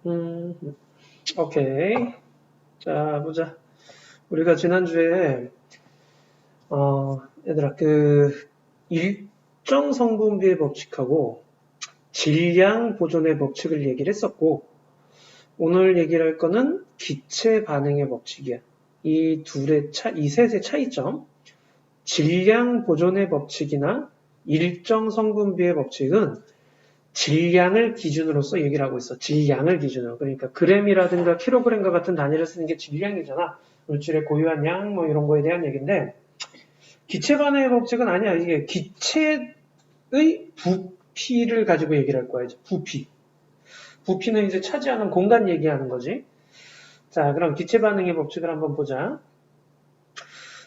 음, 오케이. 자, 보자. 우리가 지난주에, 얘들아, 일정 성분비의 법칙하고 질량 보존의 법칙을 얘기를 했었고, 오늘 얘기를 할 거는 기체 반응의 법칙이야. 이 셋의 차이점. 질량 보존의 법칙이나 일정 성분비의 법칙은 질량을 기준으로서 얘기를 하고 있어. 질량을 기준으로. 그러니까 그램이라든가 킬로그램과 같은 단위를 쓰는 게 질량이잖아. 물질의 고유한 양, 뭐 이런 거에 대한 얘기인데, 기체 반응의 법칙은 아니야. 이게 기체의 부피를 가지고 얘기를 할 거야. 이제 부피. 부피는 이제 차지하는 공간 얘기하는 거지. 자, 그럼 기체 반응의 법칙을 한번 보자.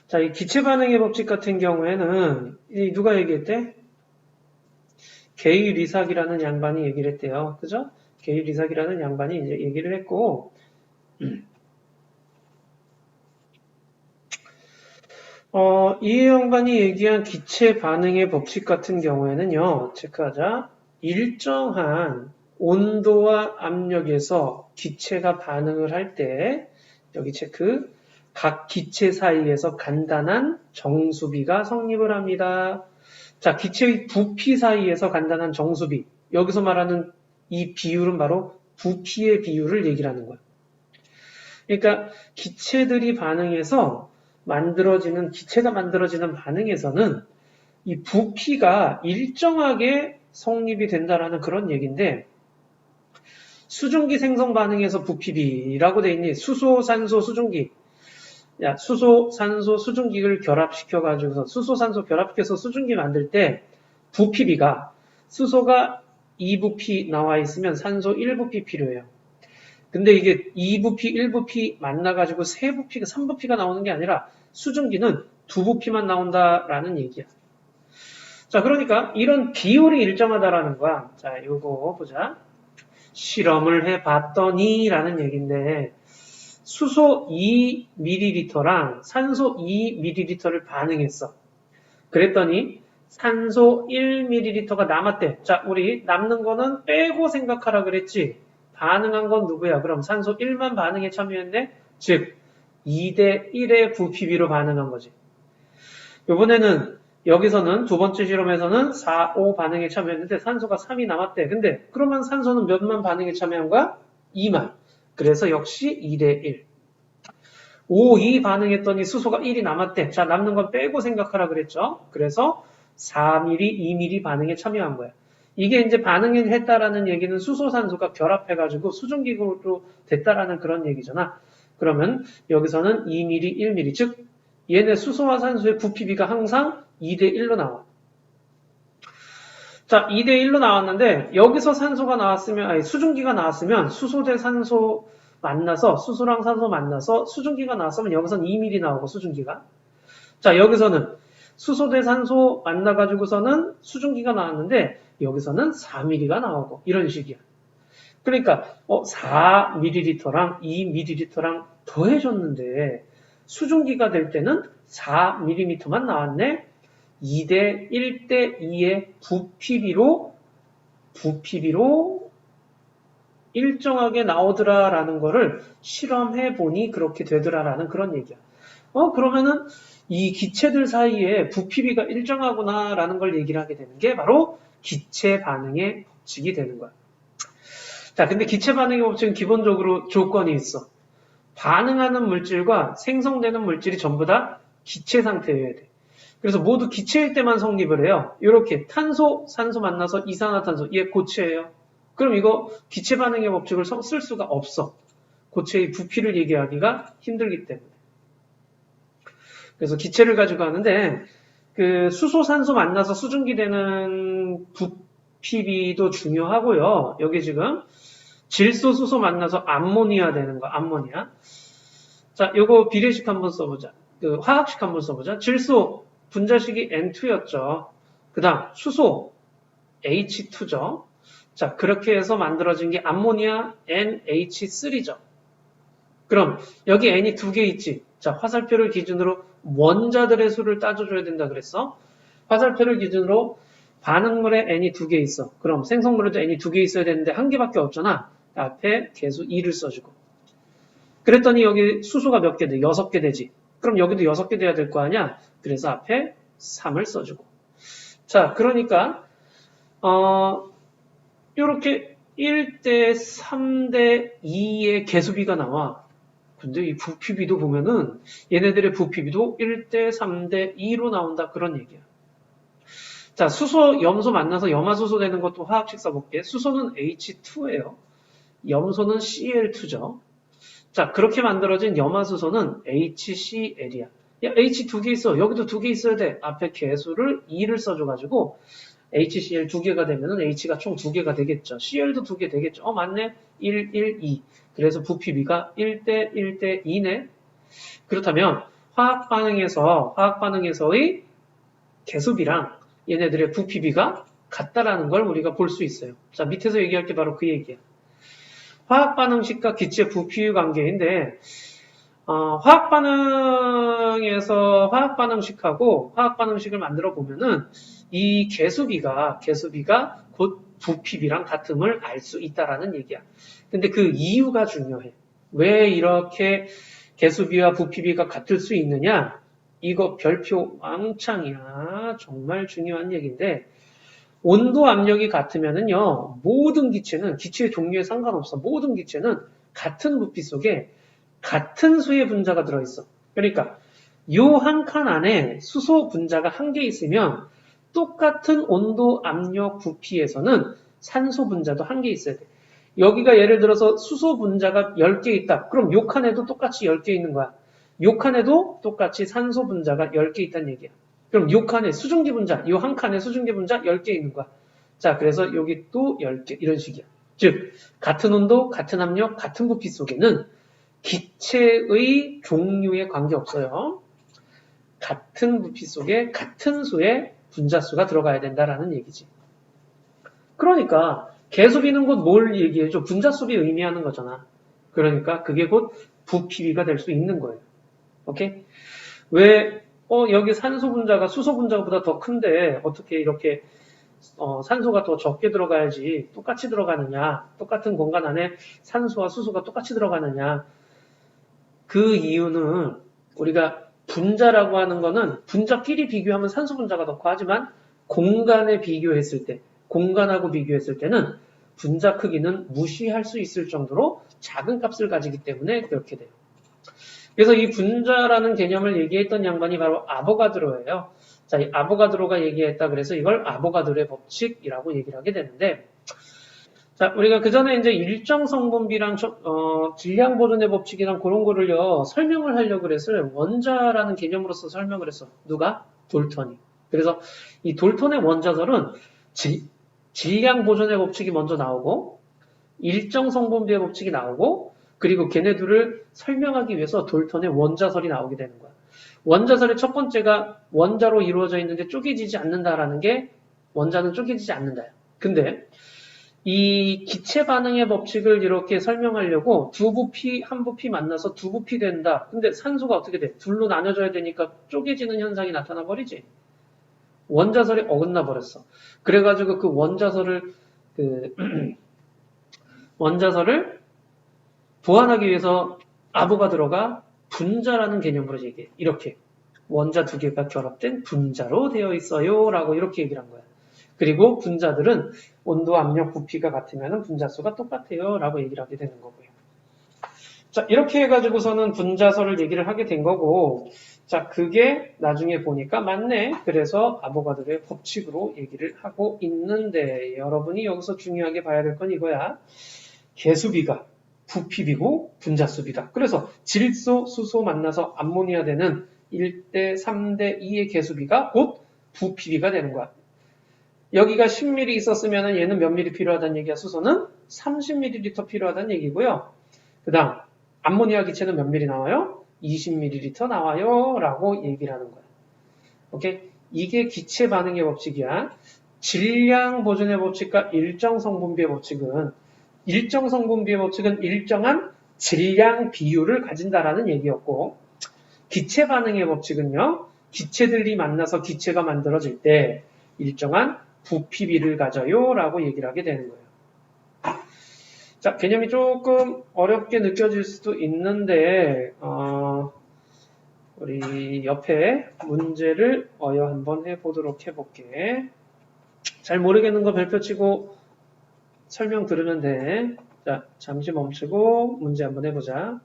자, 이 기체 반응의 법칙 같은 경우에는 누가 얘기했대? 게이 리삭이라는 양반이 얘기를 했대요. 그죠? 게이 리삭이라는 양반이 이제 얘기를 했고, 이 양반이 얘기한 기체 반응의 법칙 같은 경우에는요, 체크하자. 일정한 온도와 압력에서 기체가 반응을 할 때, 여기 체크, 각 기체 사이에서 간단한 정수비가 성립을 합니다. 자, 기체의 부피 사이에서 간단한 정수비. 여기서 말하는 이 비율은 바로 부피의 비율을 얘기를 하는 거야. 그러니까 기체들이 반응해서 기체가 만들어지는 반응에서는 이 부피가 일정하게 성립이 된다라는 그런 얘기인데, 수증기 생성 반응에서 부피비라고 돼 있니? 수소, 산소, 수증기. 야, 수소, 산소, 수증기를 결합시켜가지고서 수소, 산소 결합시켜서 수증기 만들 때 부피비가 수소가 2부피 나와 있으면 산소 1부피 필요해요. 근데 이게 2부피, 1부피 만나가지고 3부피가, 3부피가 나오는 게 아니라 수증기는 2부피만 나온다라는 얘기야. 자, 그러니까 이런 비율이 일정하다라는 거야. 자, 요거 보자. 실험을 해봤더니 라는 얘기인데, 수소 2ml랑 산소 2ml를 반응했어. 그랬더니 산소 1ml가 남았대. 자, 우리 남는 거는 빼고 생각하라 그랬지. 반응한 건 누구야? 그럼 산소 1만 반응에 참여했네? 즉 2대 1의 부피비로 반응한 거지. 이번에는 여기서는 두 번째 실험에서는 4, 5 반응에 참여했는데 산소가 3이 남았대. 근데 그러면 산소는 몇만 반응에 참여한 거야? 2만. 그래서 역시 2대 1. 5, 2 반응했더니 수소가 1이 남았대. 자, 남는 건 빼고 생각하라 그랬죠? 그래서 4mm, 2mm 반응에 참여한 거야. 이게 이제 반응을 했다라는 얘기는 수소산소가 결합해가지고 수증기로 됐다라는 그런 얘기잖아. 그러면 여기서는 2mm, 1mm, 즉 얘네 수소와 산소의 부피비가 항상 2대 1로 나와. 자, 2대 1로 나왔는데 여기서 산소가 나왔으면, 아니 수증기가 나왔으면 수소 대 산소 만나서 수소랑 산소 만나서 수증기가 나왔으면 여기서는 2mm 나오고 수증기가. 자, 여기서는 수소 대 산소 만나가지고서는 수증기가 나왔는데 여기서는 4mm가 나오고 이런 식이야. 그러니까 4ml랑 2ml랑 더해줬는데 수증기가 될 때는 4mm만 나왔네. 2대 1대 2의 부피비로 일정하게 나오더라라는 거를 실험해보니 그렇게 되더라라는 그런 얘기야. 그러면은 이 기체들 사이에 부피비가 일정하구나라는 걸 얘기를 하게 되는 게 바로 기체 반응의 법칙이 되는 거야. 자, 근데 기체 반응의 법칙은 기본적으로 조건이 있어. 반응하는 물질과 생성되는 물질이 전부 다 기체 상태여야 돼. 그래서 모두 기체일 때만 성립을 해요. 이렇게 탄소, 산소 만나서 이산화탄소, 얘 고체예요. 그럼 이거 기체 반응의 법칙을 쓸 수가 없어. 고체의 부피를 얘기하기가 힘들기 때문에. 그래서 기체를 가지고 하는데 수소, 산소 만나서 수증기 되는 부피비도 중요하고요. 여기 지금 질소, 수소 만나서 암모니아 되는 거, 암모니아. 자, 요거 비례식 한번 써보자. 화학식 한번 써보자. 질소 분자식이 N2였죠. 그 다음 수소 H2죠. 자, 그렇게 해서 만들어진 게 암모니아 NH3죠. 그럼 여기 N이 2개 있지. 자, 화살표를 기준으로 원자들의 수를 따져줘야 된다 그랬어. 화살표를 기준으로 반응물에 N이 2개 있어. 그럼 생성물에도 N이 2개 있어야 되는데 1개밖에 없잖아. 앞에 계수 2를 써주고. 그랬더니 여기 수소가 몇 개 돼? 6개 되지. 그럼 여기도 6개 돼야 될 거 아니야? 그래서 앞에 3을 써주고. 자, 그러니까 이렇게 1대 3대 2의 계수비가 나와. 근데 이 부피비도 보면은 얘네들의 부피비도 1대 3대 2로 나온다. 그런 얘기야. 자, 수소, 염소 만나서 염화수소 되는 것도 화학식 써볼게. 수소는 H2예요. 염소는 Cl2죠. 자, 그렇게 만들어진 염화수소는 HCl이야. 야, H 2개 있어. 여기도 2개 있어야 돼. 앞에 계수를 2를 써줘가지고 HCl 2개가 되면은 H가 총 2개가 되겠죠. Cl도 2개 되겠죠. 맞네. 1, 1, 2. 그래서 부피비가 1대 1대 2네. 그렇다면 화학 반응에서의 계수비랑 얘네들의 부피비가 같다라는 걸 우리가 볼 수 있어요. 자, 밑에서 얘기할 게 바로 그 얘기야. 화학 반응식과 기체 부피 관계인데 화학 반응에서 화학 반응식하고 화학 반응식을 만들어 보면은 이 계수비가 곧 부피비랑 같음을 알 수 있다라는 얘기야. 근데 그 이유가 중요해. 왜 이렇게 계수비와 부피비가 같을 수 있느냐? 이거 별표 왕창이야. 정말 중요한 얘기인데 온도 압력이 같으면은요, 모든 기체는 기체의 종류에 상관없어. 모든 기체는 같은 부피 속에 같은 수의 분자가 들어있어. 그러니까 요 한 칸 안에 수소 분자가 한 개 있으면 똑같은 온도, 압력, 부피에서는 산소 분자도 한 개 있어야 돼. 여기가 예를 들어서 수소 분자가 10개 있다. 그럼 요 칸에도 똑같이 10개 있는 거야. 요 칸에도 똑같이 산소 분자가 10개 있다는 얘기야. 그럼 요 칸에 수증기 분자, 요 한 칸에 수증기 분자 10개 있는 거야. 자, 그래서 여기 또 10개, 이런 식이야. 즉, 같은 온도, 같은 압력, 같은 부피 속에는 기체의 종류에 관계없어요. 같은 부피 속에 같은 수의 분자수가 들어가야 된다라는 얘기지. 그러니까 계수비는 곧 뭘 얘기해줘? 분자수비 의미하는 거잖아. 그러니까 그게 곧 부피비가 될 수 있는 거예요. 오케이? 왜 여기 산소 분자가 수소 분자보다 더 큰데 어떻게 이렇게 산소가 더 적게 들어가야지 똑같이 들어가느냐? 똑같은 공간 안에 산소와 수소가 똑같이 들어가느냐? 그 이유는 우리가 분자라고 하는 거는 분자끼리 비교하면 산소 분자가 더 커하지만 공간에 비교했을 때, 공간하고 비교했을 때는 분자 크기는 무시할 수 있을 정도로 작은 값을 가지기 때문에 그렇게 돼요. 그래서 이 분자라는 개념을 얘기했던 양반이 바로 아보가드로예요. 자, 이 아보가드로가 얘기했다. 그래서 이걸 아보가드로의 법칙이라고 얘기를 하게 되는데, 자, 우리가 그 전에 이제 일정 성분비랑 질량 보존의 법칙이랑 그런 거를요, 설명을 하려고 그랬어요. 원자라는 개념으로서 설명을 했어. 누가? 돌턴이. 그래서 이 돌턴의 원자설은 질량 보존의 법칙이 먼저 나오고, 일정 성분비의 법칙이 나오고, 그리고 걔네들을 설명하기 위해서 돌턴의 원자설이 나오게 되는 거야. 원자설의 첫 번째가 원자로 이루어져 있는데 쪼개지지 않는다라는 게 원자는 쪼개지지 않는다. 근데 이 기체 반응의 법칙을 이렇게 설명하려고 두 부피, 한 부피 만나서 두 부피 된다. 근데 산소가 어떻게 돼? 둘로 나눠져야 되니까 쪼개지는 현상이 나타나 버리지. 원자설이 어긋나 버렸어. 그래가지고 그 원자설을 보완하기 위해서 아보가드로가 분자라는 개념으로 얘기해. 이렇게 원자 두 개가 결합된 분자로 되어 있어요. 라고 이렇게 얘기를 한 거야. 그리고 분자들은 온도, 압력, 부피가 같으면 분자수가 똑같아요. 라고 얘기를 하게 되는 거고요. 자, 이렇게 해가지고서는 분자설을 얘기를 하게 된 거고, 자, 그게 나중에 보니까 맞네. 그래서 아보가드로의 법칙으로 얘기를 하고 있는데, 여러분이 여기서 중요하게 봐야 될 건 이거야. 계수비가 부피비고 분자수비다. 그래서 질소, 수소 만나서 암모니아 되는 1대 3대 2의 계수비가 곧 부피비가 되는 거야. 여기가 10ml 있었으면 얘는 몇 ml 필요하다는 얘기야. 수소는 30ml 필요하다는 얘기고요. 그 다음 암모니아 기체는 몇 ml 나와요? 20ml 나와요. 라고 얘기를 하는 거야. 오케이? 이게 기체 반응의 법칙이야. 질량 보존의 법칙과 일정 성분비의 법칙은 일정한 질량 비율을 가진다라는 얘기였고, 기체 반응의 법칙은요, 기체들이 만나서 기체가 만들어질 때 일정한 부피비를 가져요 라고 얘기를 하게 되는 거예요. 자, 개념이 조금 어렵게 느껴질 수도 있는데, 우리 옆에 문제를 한번 해보도록 해볼게. 잘 모르겠는 거 별표 치고 설명 들으면 돼. 자, 잠시 멈추고 문제 한번 해보자.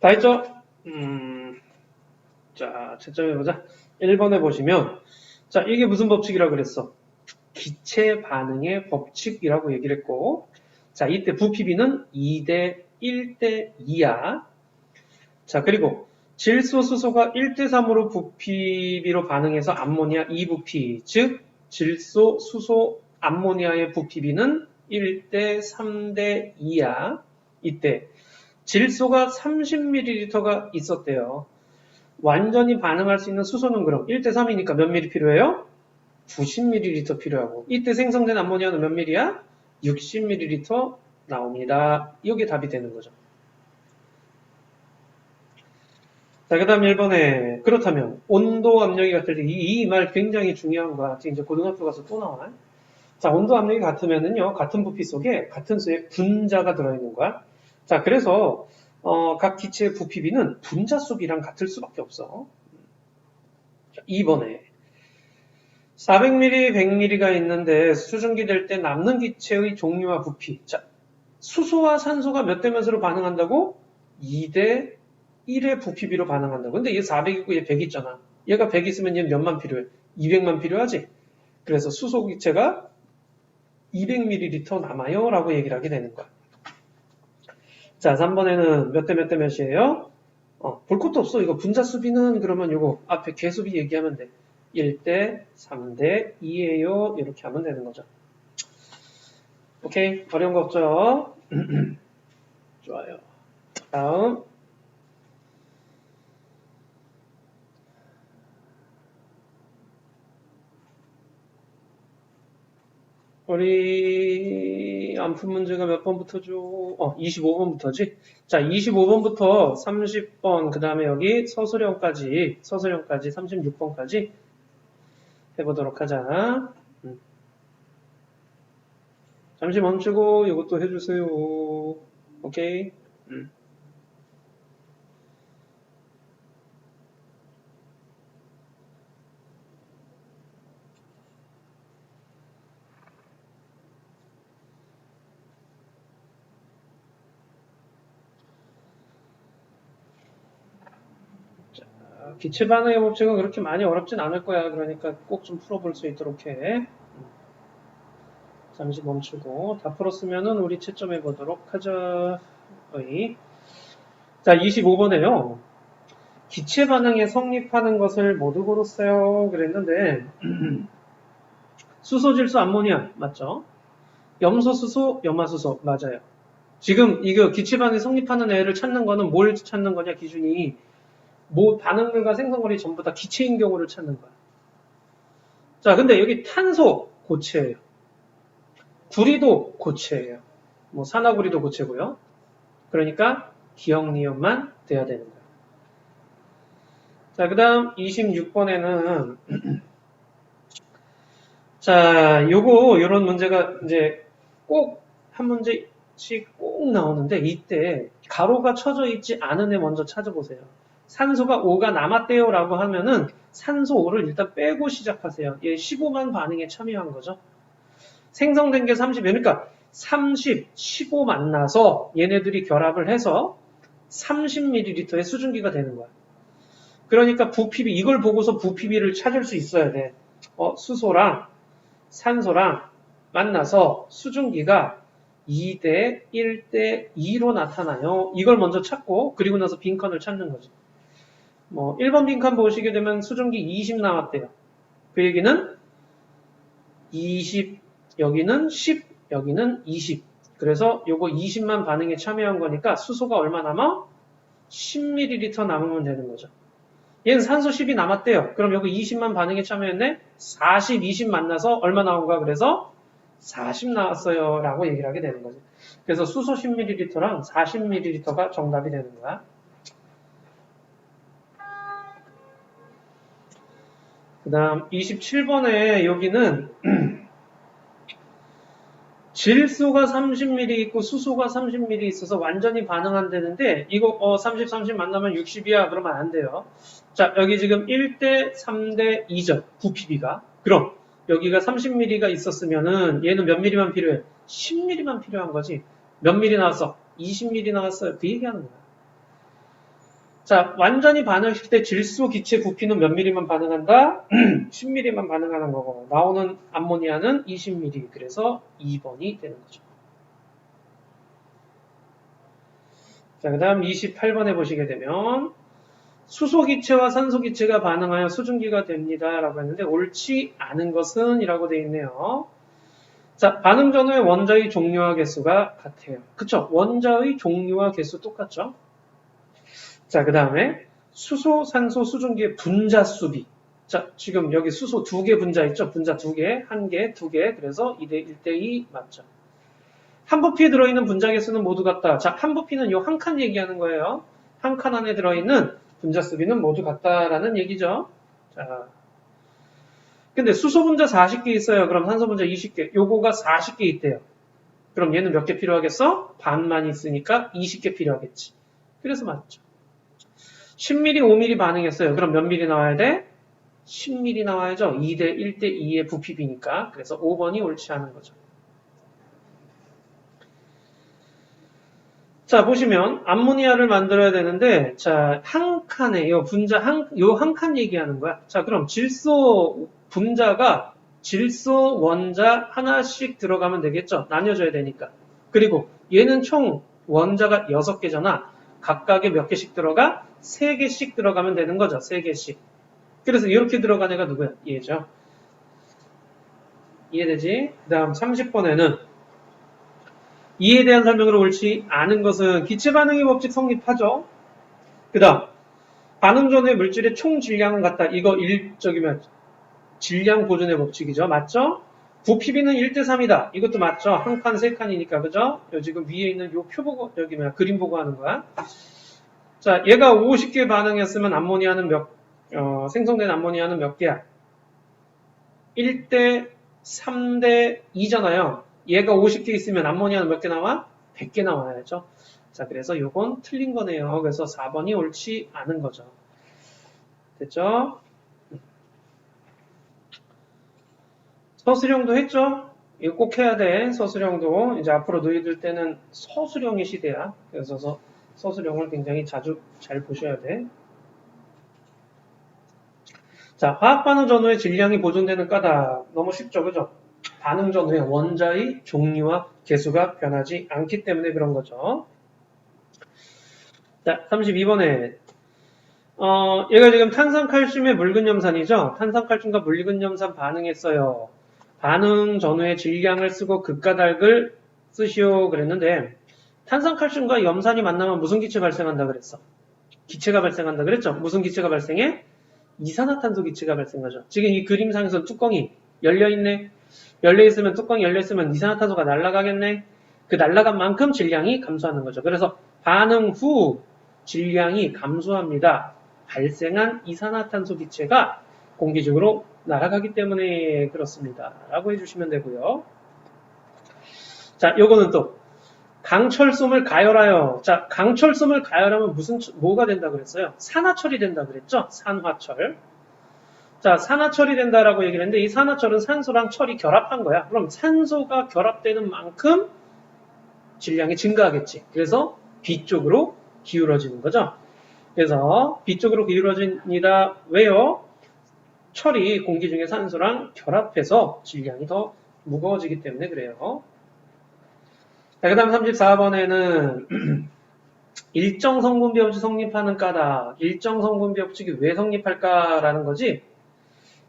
다 했죠? 자, 채점해보자. 1번에 보시면, 자, 이게 무슨 법칙이라고 그랬어? 기체 반응의 법칙이라고 얘기를 했고, 자, 이때 부피비는 2대 1대 2야. 자, 그리고 질소, 수소가 1대 3으로 부피비로 반응해서 암모니아 2부피, 즉 질소, 수소, 암모니아의 부피비는 1대 3대 2야. 이때 질소가 30ml가 있었대요. 완전히 반응할 수 있는 수소는 그럼 1대 3이니까 몇 ml 필요해요? 90ml 필요하고, 이때 생성된 암모니아는 몇 ml야? 60ml 나옵니다. 이게 답이 되는 거죠. 자, 그 다음 1번에, 그렇다면, 온도 압력이 같을 때, 이 말 굉장히 중요한 거 같지? 이제 고등학교 가서 또 나와. 자, 온도 압력이 같으면은요, 같은 부피 속에 같은 수의 분자가 들어있는 거야. 자, 그래서, 각 기체의 부피비는 분자 수비랑 같을 수밖에 없어. 자, 2번에, 400ml, 100ml가 있는데, 수증기 될 때 남는 기체의 종류와 부피. 자, 수소와 산소가 몇 대 몇으로 반응한다고? 2대 1의 부피비로 반응한다고. 근데 얘 400이고 얘 100 있잖아. 얘가 100 있으면 얘 몇만 필요해? 200만 필요하지? 그래서 수소 기체가 200ml 남아요 라고 얘기를 하게 되는 거야. 자, 3번에는 몇 대 몇 대 몇이에요? 볼 것도 없어. 이거 분자 수비는 그러면 이거 앞에 개수비 얘기하면 돼. 1대 3대 2예요. 이렇게 하면 되는 거죠. 오케이. 어려운 거 없죠? 좋아요. 다음. 우리 안푼 문제가 몇 번부터죠? 25번부터지? 자, 25번부터 30번, 그 다음에 여기 서술형까지 36번까지 해보도록 하자. 잠시 멈추고 이것도 해주세요. 오케이? 기체 반응의 법칙은 그렇게 많이 어렵진 않을 거야. 그러니까 꼭 좀 풀어볼 수 있도록 해. 잠시 멈추고 다 풀었으면은 우리 채점해 보도록 하자. 자, 25번에요. 기체 반응에 성립하는 것을 모두 고르세요. 그랬는데 수소, 질소, 암모니아 맞죠? 염소, 수소, 염화수소 맞아요. 지금 이거 기체 반응에 성립하는 애를 찾는 거는 뭘 찾는 거냐 기준이 반응물과 생성물이 전부 다 기체인 경우를 찾는 거야. 자, 근데 여기 탄소 고체예요. 구리도 고체예요. 산화구리도 고체고요. 그러니까 기억니은만 돼야 되는 거예요. 자, 그 다음 26번에는 자, 요런 문제가 이제 꼭 한 문제씩 꼭 나오는데 이때 가로가 쳐져 있지 않은 애 먼저 찾아보세요. 산소가 5가 남았대요 라고 하면은 산소 5를 일단 빼고 시작하세요. 얘 15만 반응에 참여한 거죠. 생성된 게 30, 그러니까 30, 15 만나서 얘네들이 결합을 해서 30ml의 수증기가 되는 거야. 그러니까 부피비, 이걸 보고서 부피비를 찾을 수 있어야 돼. 수소랑 산소랑 만나서 수증기가 2대 1대 2로 나타나요. 이걸 먼저 찾고 그리고 나서 빈칸을 찾는 거지. 1번 빈칸 보시게 되면 수증기 20 나왔대요. 그 얘기는 20, 여기는 10, 여기는 20. 그래서 요거 20만 반응에 참여한 거니까 수소가 얼마 남아? 10ml 남으면 되는 거죠. 얘는 산소 10이 남았대요. 그럼 여기 20만 반응에 참여했네? 40, 20 만나서 얼마 나온 거야? 그래서 40 나왔어요. 라고 얘기를 하게 되는 거죠. 그래서 수소 10ml랑 40ml가 정답이 되는 거야. 그 다음 27번에 여기는 질소가 30ml 있고 수소가 30ml 있어서 완전히 반응 안 되는데 이거 30, 30 만나면 60이야 그러면 안 돼요. 자 여기 지금 1대 3대 2죠. 9ppb가. 그럼 여기가 30ml가 있었으면은 얘는 몇 mm만 필요해? 10mm만 필요한 거지. 몇 mm 나왔어? 20mm 나왔어요. 그 얘기하는 거야. 자, 완전히 반응시킬 때 질소 기체 부피는 몇 mm만 반응한다? 10mm만 반응하는 거고 나오는 암모니아는 20mm. 그래서 2번이 되는 거죠. 자, 그 다음 28번에 보시게 되면 수소 기체와 산소 기체가 반응하여 수증기가 됩니다. 라고 했는데 옳지 않은 것은 이라고 되어 있네요. 자, 반응 전후의 원자의 종류와 개수가 같아요. 그쵸? 원자의 종류와 개수 똑같죠? 자, 그 다음에 수소, 산소, 수증기의 분자 수비. 자, 지금 여기 수소 2개 분자 있죠? 분자 2개, 1개, 2개. 그래서 2대 1대2 맞죠? 한 부피에 들어있는 분자 개수는 모두 같다. 자, 한 부피는 요 한 칸 얘기하는 거예요. 한 칸 안에 들어있는 분자 수비는 모두 같다라는 얘기죠. 자, 근데 수소 분자 40개 있어요. 그럼 산소 분자 20개. 요거가 40개 있대요. 그럼 얘는 몇 개 필요하겠어? 반만 있으니까 20개 필요하겠지. 그래서 맞죠. 10mm, 5mm 반응했어요. 그럼 몇 mm 나와야 돼? 10mm 나와야죠. 2대 1대 2의 부피비니까. 그래서 5번이 옳지 않은 거죠. 자, 보시면 암모니아를 만들어야 되는데 자, 한 칸에 요 분자 요 한 칸 얘기하는 거야. 자, 그럼 질소 분자가 질소 원자 하나씩 들어가면 되겠죠. 나뉘어져야 되니까. 그리고 얘는 총 원자가 6개잖아. 각각에 몇 개씩 들어가? 3개씩 들어가면 되는 거죠. 3개씩. 그래서 이렇게 들어간 애가 누구야? 얘죠. 이해되지? 그 다음 30번에는 이에 대한 설명으로 옳지 않은 것은 기체 반응의 법칙 성립하죠. 그 다음 반응 전후의 물질의 총 질량은 같다. 이거 일적이면 질량 보존의 법칙이죠. 맞죠? 부피비는 1대3이다. 이것도 맞죠? 한 칸, 세 칸이니까. 그죠? 지금 위에 있는 요 표 보고, 여기 뭐야, 그림 보고 하는 거야. 자, 얘가 50개 반응했으면 암모니아는 생성된 암모니아는 몇 개야? 1대 3대 2잖아요. 얘가 50개 있으면 암모니아는 몇 개 나와? 100개 나와야죠. 자, 그래서 요건 틀린 거네요. 그래서 4번이 옳지 않은 거죠. 됐죠? 서술형도 했죠? 이거 꼭 해야 돼. 서술형도. 이제 앞으로 너희들 때는 서술형의 시대야. 그래서 서술형을 굉장히 자주 잘 보셔야 돼. 자, 화학 반응 전후의 질량이 보존되는 까닭. 너무 쉽죠, 그죠? 반응 전후에 원자의 종류와 개수가 변하지 않기 때문에 그런 거죠. 자, 32번에 얘가 지금 탄산칼슘의 묽은염산이죠. 탄산칼슘과 묽은염산 반응했어요. 반응 전후의 질량을 쓰고 극가닥을 쓰시오 그랬는데 탄산칼슘과 염산이 만나면 무슨 기체 발생한다 그랬어? 기체가 발생한다 그랬죠? 무슨 기체가 발생해? 이산화탄소 기체가 발생하죠. 지금 이 그림상에서 뚜껑이 열려있네. 열려있으면 뚜껑이 열려있으면 이산화탄소가 날아가겠네. 그 날아간 만큼 질량이 감소하는 거죠. 그래서 반응 후 질량이 감소합니다. 발생한 이산화탄소 기체가 공기중으로 날아가기 때문에 그렇습니다. 라고 해주시면 되고요. 자, 요거는 또 강철솜을 가열하여. 자, 강철솜을 가열하면 뭐가 된다 그랬어요? 산화철이 된다 그랬죠? 산화철. 자, 산화철이 된다라고 얘기를 했는데 이 산화철은 산소랑 철이 결합한 거야. 그럼 산소가 결합되는 만큼 질량이 증가하겠지. 그래서 B 쪽으로 기울어지는 거죠. 그래서 B 쪽으로 기울어집니다. 왜요? 철이 공기 중에 산소랑 결합해서 질량이 더 무거워지기 때문에 그래요. 자, 그 다음 34번에는 일정 성분비 법칙 성립하는 까닭. 일정 성분비 법칙이 왜 성립할까라는 거지.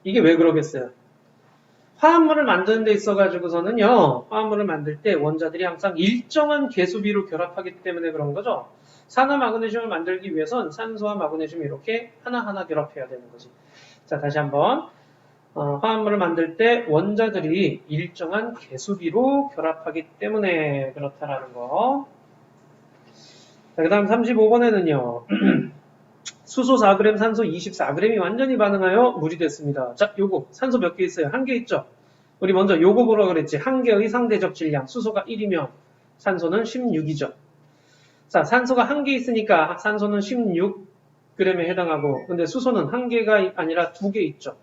이게 왜 그러겠어요? 화합물을 만드는 데 있어가지고서는요, 화합물을 만들 때 원자들이 항상 일정한 개수비로 결합하기 때문에 그런 거죠. 산화 마그네슘을 만들기 위해선 산소와 마그네슘이 이렇게 하나하나 결합해야 되는 거지. 자, 다시 한번. 화합물을 만들 때 원자들이 일정한 개수비로 결합하기 때문에 그렇다라는 거. 자, 그 다음 35번에는요. 수소 4g, 산소 24g이 완전히 반응하여 물이 됐습니다. 자, 요거 산소 몇 개 있어요? 한 개 있죠? 우리 먼저 요거 보라 그랬지. 한 개의 상대적 질량. 수소가 1이면 산소는 16이죠. 자, 산소가 한 개 있으니까 산소는 16g에 해당하고, 근데 수소는 한 개가 아니라 두 개 있죠.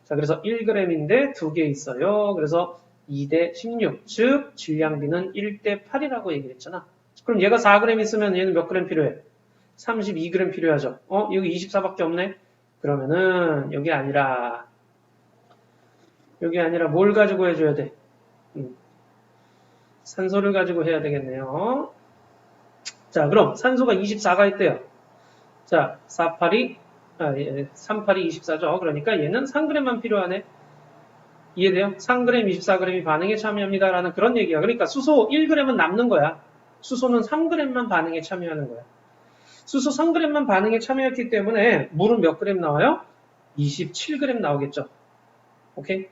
자, 그래서 1g인데 두 개 있어요. 그래서 2대 16, 즉 질량비는 1대 8이라고 얘기를 했잖아. 그럼 얘가 4g 있으면 얘는 몇 g 필요해? 32g 필요하죠. 여기 24밖에 없네? 그러면은 여기 아니라 뭘 가지고 해줘야 돼? 산소를 가지고 해야 되겠네요. 자, 그럼 산소가 24가 있대요. 자, 38이 24죠. 그러니까 얘는 3g만 필요하네. 이해돼요? 3g, 24g이 반응에 참여합니다. 라는 그런 얘기야. 그러니까 수소 1g은 남는 거야. 수소는 3g만 반응에 참여하는 거야. 수소 3g만 반응에 참여했기 때문에 물은 몇 g 나와요? 27g 나오겠죠. 오케이?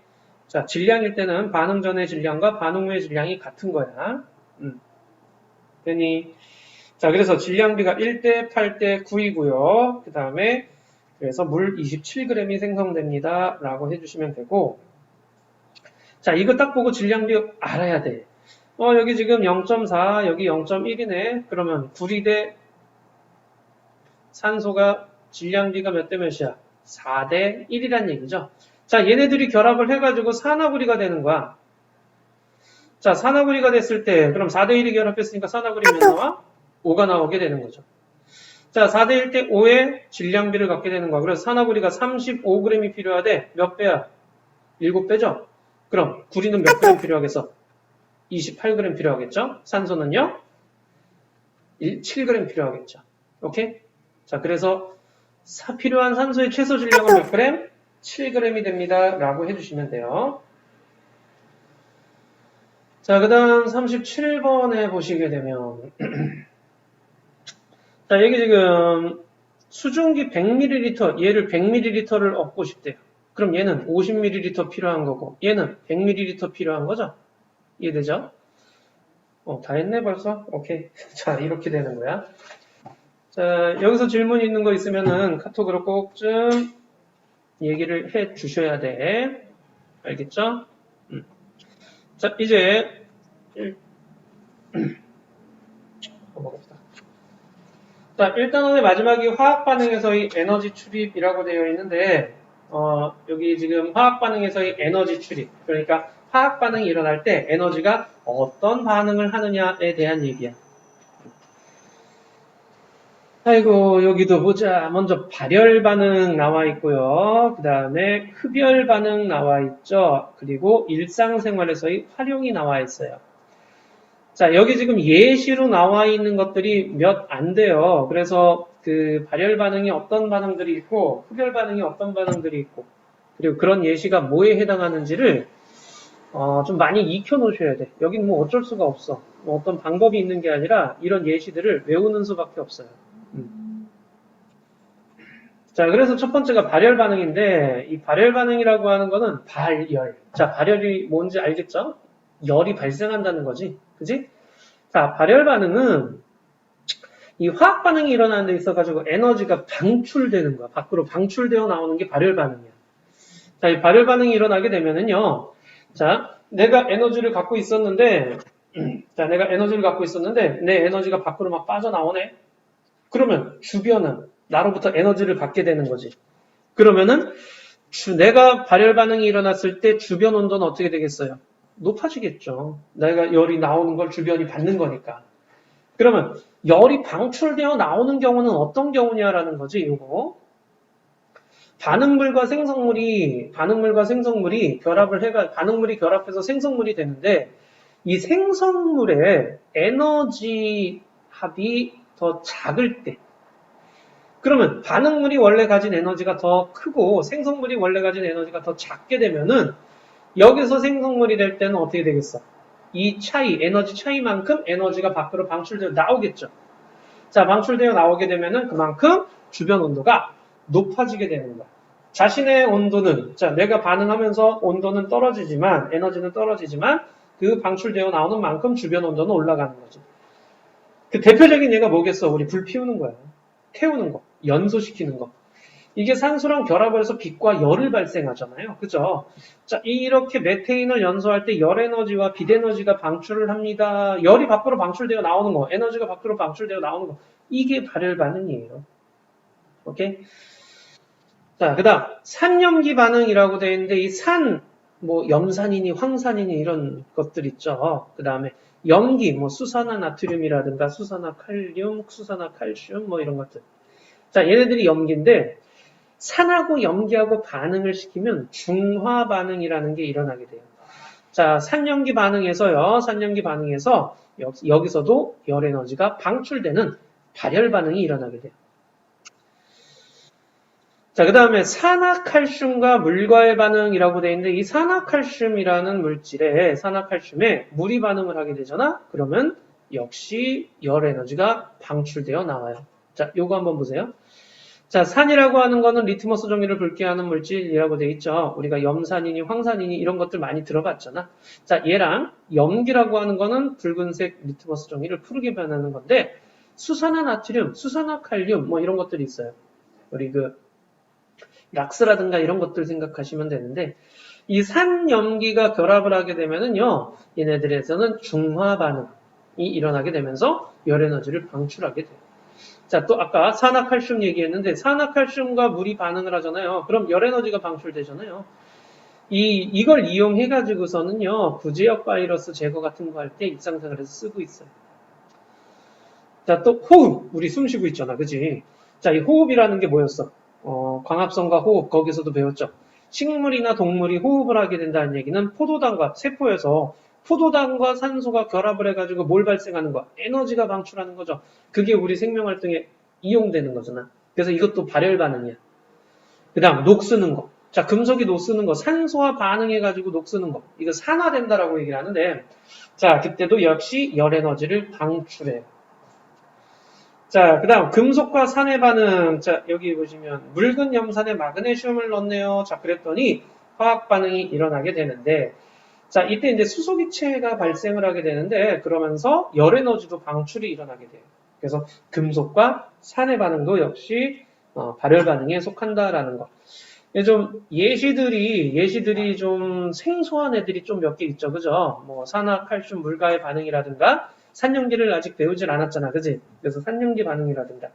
자, 질량일 때는 반응 전의 질량과 반응 후의 질량이 같은 거야. 되니? 자, 그래서 질량비가 1대 8대 9이고요. 그 다음에 그래서 물 27g이 생성됩니다. 라고 해주시면 되고, 자, 이거 딱 보고 질량비 알아야 돼. 여기 지금 0.4, 여기 0.1이네. 그러면 구리대 산소가 질량비가 몇 대 몇이야? 4대 1이란 얘기죠. 자, 얘네들이 결합을 해가지고 산화구리가 되는 거야. 자, 산화구리가 됐을 때, 그럼 4대 1이 결합했으니까 산화구리 몇 나와? 5가 나오게 되는 거죠. 자, 4대 1 대 5의 질량비를 갖게 되는 거야. 그래서 산화구리가 35g이 필요하대. 몇 배야? 7배죠? 그럼 구리는 몇 g 필요하겠어? 28g 필요하겠죠? 산소는요? 7g 필요하겠죠. 오케이? 자, 그래서 필요한 산소의 최소 질량은 몇 g? 7g이 됩니다. 라고 해주시면 돼요. 자, 그 다음 37번에 보시게 되면 자, 여기 지금 수증기 100ml, 얘를 100ml를 얻고 싶대요. 그럼 얘는 50ml 필요한 거고 얘는 100ml 필요한 거죠? 이해되죠? 다 했네 벌써? 오케이. 자, 이렇게 되는 거야. 자, 여기서 질문 있는 거 있으면은 카톡으로 꼭 좀 얘기를 해 주셔야 돼. 알겠죠? 자, 이제 넘어갑시다. 자, 일단은 마지막이 화학 반응에서의 에너지 출입이라고 되어 있는데 여기 지금 화학 반응에서의 에너지 출입, 그러니까 화학 반응이 일어날 때 에너지가 어떤 반응을 하느냐에 대한 얘기야. 아이고, 여기도 보자. 먼저 발열 반응 나와 있고요. 그 다음에 흡열 반응 나와 있죠. 그리고 일상생활에서의 활용이 나와 있어요. 자, 여기 지금 예시로 나와 있는 것들이 몇 안 돼요. 그래서 그 발열 반응이 어떤 반응들이 있고 흡열 반응이 어떤 반응들이 있고 그리고 그런 예시가 뭐에 해당하는지를 좀 많이 익혀 놓으셔야 돼. 여긴 뭐 어쩔 수가 없어. 뭐 어떤 방법이 있는 게 아니라 이런 예시들을 외우는 수밖에 없어요. 자, 그래서 첫 번째가 발열 반응인데 이 발열 반응이라고 하는 거는 발열. 자, 발열이 뭔지 알겠죠? 열이 발생한다는 거지. 그지? 자, 발열 반응은 이 화학 반응이 일어나는 데 있어가지고 에너지가 방출되는 거야. 밖으로 방출되어 나오는 게 발열 반응이야. 자, 이 발열 반응이 일어나게 되면은요. 자, 내가 에너지를 갖고 있었는데 내 에너지가 밖으로 막 빠져나오네. 그러면 주변은 나로부터 에너지를 받게 되는 거지. 그러면은 내가 발열 반응이 일어났을 때 주변 온도는 어떻게 되겠어요? 높아지겠죠. 내가 열이 나오는 걸 주변이 받는 거니까. 그러면 열이 방출되어 나오는 경우는 어떤 경우냐라는 거지, 이거. 반응물과 생성물이 반응물이 결합해서 생성물이 되는데 이 생성물의 에너지 합이 더 작을 때, 그러면 반응물이 원래 가진 에너지가 더 크고 생성물이 원래 가진 에너지가 더 작게 되면은 여기서 생성물이 될 때는 어떻게 되겠어? 이 차이, 에너지 차이만큼 에너지가 밖으로 방출되어 나오겠죠. 자, 방출되어 나오게 되면은 그만큼 주변 온도가 높아지게 되는 거야. 자신의 온도는, 자, 내가 반응하면서 온도는 떨어지지만, 에너지는 떨어지지만, 그 방출되어 나오는 만큼 주변 온도는 올라가는 거지. 그 대표적인 예가 뭐겠어? 우리 불 피우는 거야. 태우는 거. 연소시키는 거. 이게 산소랑 결합을 해서 빛과 열을 발생하잖아요. 그죠? 자, 이렇게 메테인을 연소할 때 열 에너지와 빛 에너지가 방출을 합니다. 열이 밖으로 방출되어 나오는 거, 에너지가 밖으로 방출되어 나오는 거. 이게 발열 반응이에요. 오케이? 자, 그 다음, 산염기 반응이라고 되어 있는데, 이 산, 뭐, 염산이니 황산이니 이런 것들 있죠. 그 다음에 염기, 뭐, 수산화 나트륨이라든가 수산화 칼륨, 수산화 칼슘, 뭐, 이런 것들. 자, 얘네들이 염기인데, 산하고 염기하고 반응을 시키면 중화 반응이라는 게 일어나게 돼요. 자, 산염기 반응에서요, 산염기 반응에서 여기서도 열 에너지가 방출되는 발열 반응이 일어나게 돼요. 자, 그 다음에 산화칼슘과 물과의 반응이라고 되어 있는데 이 산화칼슘이라는 물질에 산화칼슘에 물이 반응을 하게 되잖아? 그러면 역시 열 에너지가 방출되어 나와요. 자, 요거 한번 보세요. 자, 산이라고 하는 거는 리트머스 종이를 붉게 하는 물질이라고 되어 있죠. 우리가 염산이니 황산이니 이런 것들 많이 들어봤잖아. 자, 얘랑 염기라고 하는 거는 붉은색 리트머스 종이를 푸르게 변하는 건데 수산화 나트륨, 수산화 칼륨 뭐 이런 것들이 있어요. 우리 그 락스라든가 이런 것들 생각하시면 되는데 이 산염기가 결합을 하게 되면은요 얘네들에서는 중화 반응이 일어나게 되면서 열 에너지를 방출하게 돼요. 자, 또 아까 산화칼슘 얘기했는데 산화칼슘과 물이 반응을 하잖아요. 그럼 열 에너지가 방출되잖아요. 이걸 이용해 가지고서는요 구제역 바이러스 제거 같은 거 할 때 일상생활에서 쓰고 있어요. 자, 또 호흡 우리 숨 쉬고 있잖아, 그지? 자, 이 호흡이라는 게 뭐였어? 광합성과 호흡, 거기서도 배웠죠. 식물이나 동물이 호흡을 하게 된다는 얘기는 포도당과 세포에서 포도당과 산소가 결합을 해가지고 뭘 발생하는 거야? 에너지가 방출하는 거죠. 그게 우리 생명활동에 이용되는 거잖아. 그래서 이것도 발열 반응이야. 그 다음, 녹쓰는 거. 자, 금속이 녹쓰는 거, 산소와 반응해가지고 녹쓰는 거. 이거 산화된다라고 얘기를 하는데, 자, 그때도 역시 열 에너지를 방출해요. 자, 그 다음 금속과 산의 반응. 자, 여기 보시면 묽은 염산에 마그네슘을 넣네요. 자, 그랬더니 화학 반응이 일어나게 되는데 자, 이때 이제 수소기체가 발생을 하게 되는데 그러면서 열 에너지도 방출이 일어나게 돼요. 그래서 금속과 산의 반응도 역시 발열 반응에 속한다라는 거. 좀 예시들이 좀 생소한 애들이 좀 몇 개 있죠, 그죠? 뭐 산화 칼슘 물과의 반응이라든가 산염기를 아직 배우질 않았잖아, 그지? 그래서 산염기 반응이라든가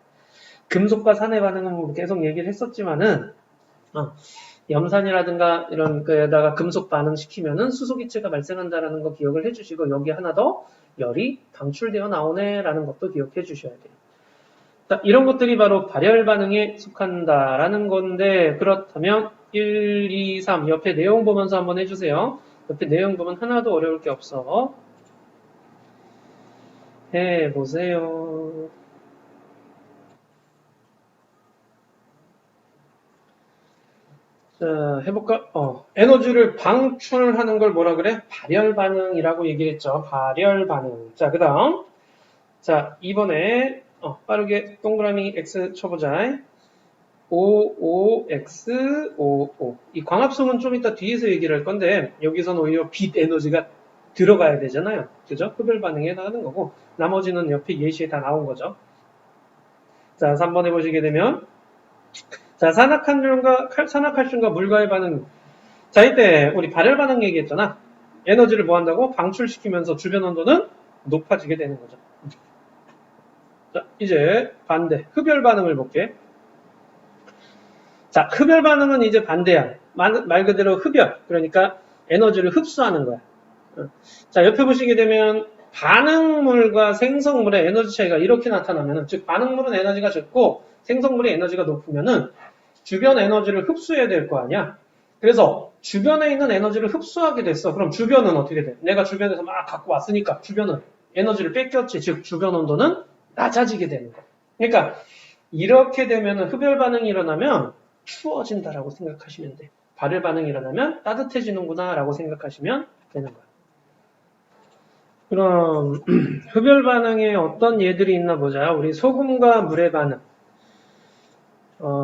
금속과 산의 반응은 뭐 계속 얘기를 했었지만은 염산이라든가 이런 거에다가 금속 반응시키면은 수소기체가 발생한다라는 거 기억을 해주시고 여기 하나 더 열이 방출되어 나오네라는 것도 기억해 주셔야 돼요. 자, 이런 것들이 바로 발열 반응에 속한다라는 건데 그렇다면 1, 2, 3 옆에 내용 보면서 한번 해주세요. 옆에 내용 보면 하나도 어려울 게 없어. 해보세요. 자, 해볼까? 에너지를 방출하는 걸 뭐라 그래? 발열 반응이라고 얘기했죠. 발열 반응. 자, 그 다음. 자, 이번에 빠르게 동그라미 X 쳐보자. OOX, OO. 이 광합성은 좀 이따 뒤에서 얘기를 할 건데, 여기서는 오히려 빛 에너지가 들어가야 되잖아요. 그죠? 흡열 반응에 나가는 거고, 나머지는 옆에 예시에 다 나온 거죠. 자, 3번에 보시게 되면, 자, 산화칼슘과 물과의 반응. 자, 이때 우리 발열 반응 얘기했잖아. 에너지를 뭐 한다고? 방출시키면서 주변 온도는 높아지게 되는 거죠. 자, 이제 반대. 흡열 반응을 볼게. 자, 흡열 반응은 이제 반대야. 말 그대로 흡열. 그러니까 에너지를 흡수하는 거야. 자, 옆에 보시게 되면 반응물과 생성물의 에너지 차이가 이렇게 나타나면은, 즉, 반응물은 에너지가 적고 생성물의 에너지가 높으면은 주변 에너지를 흡수해야 될 거 아니야? 그래서 주변에 있는 에너지를 흡수하게 됐어. 그럼 주변은 어떻게 돼? 내가 주변에서 막 갖고 왔으니까 주변은 에너지를 뺏겼지. 즉, 주변 온도는 낮아지게 되는 거야. 그러니까 이렇게 되면은 흡열 반응이 일어나면 추워진다라고 생각하시면 돼. 발열 반응이 일어나면 따뜻해지는구나라고 생각하시면 되는 거야. 그럼 흡열 반응에 어떤 예들이 있나 보자. 우리 소금과 물의 반응.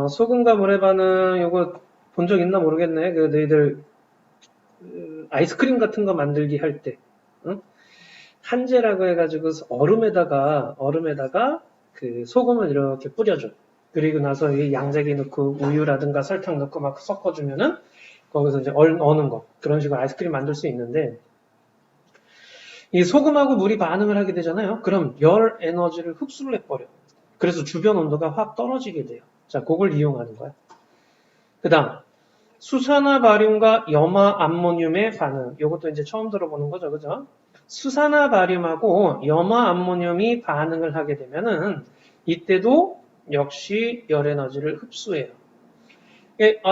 소금과 물의 반응 이거 본 적 있나 모르겠네. 그 너희들 아이스크림 같은 거 만들기 할 때, 응? 한제라고 해가지고 얼음에다가 그 소금을 이렇게 뿌려줘. 그리고 나서 이 양재기 넣고 우유라든가 설탕 넣고 막 섞어주면은 거기서 이제 어는 거. 그런 식으로 아이스크림 만들 수 있는데 이 소금하고 물이 반응을 하게 되잖아요. 그럼 열 에너지를 흡수를 해버려. 그래서 주변 온도가 확 떨어지게 돼요. 자, 그걸 이용하는 거야. 그 다음 수산화바륨과 염화암모늄의 반응. 이것도 이제 처음 들어보는 거죠. 그죠? 수산화바륨하고 염화암모늄이 반응을 하게 되면은 이때도 역시 열에너지를 흡수해요.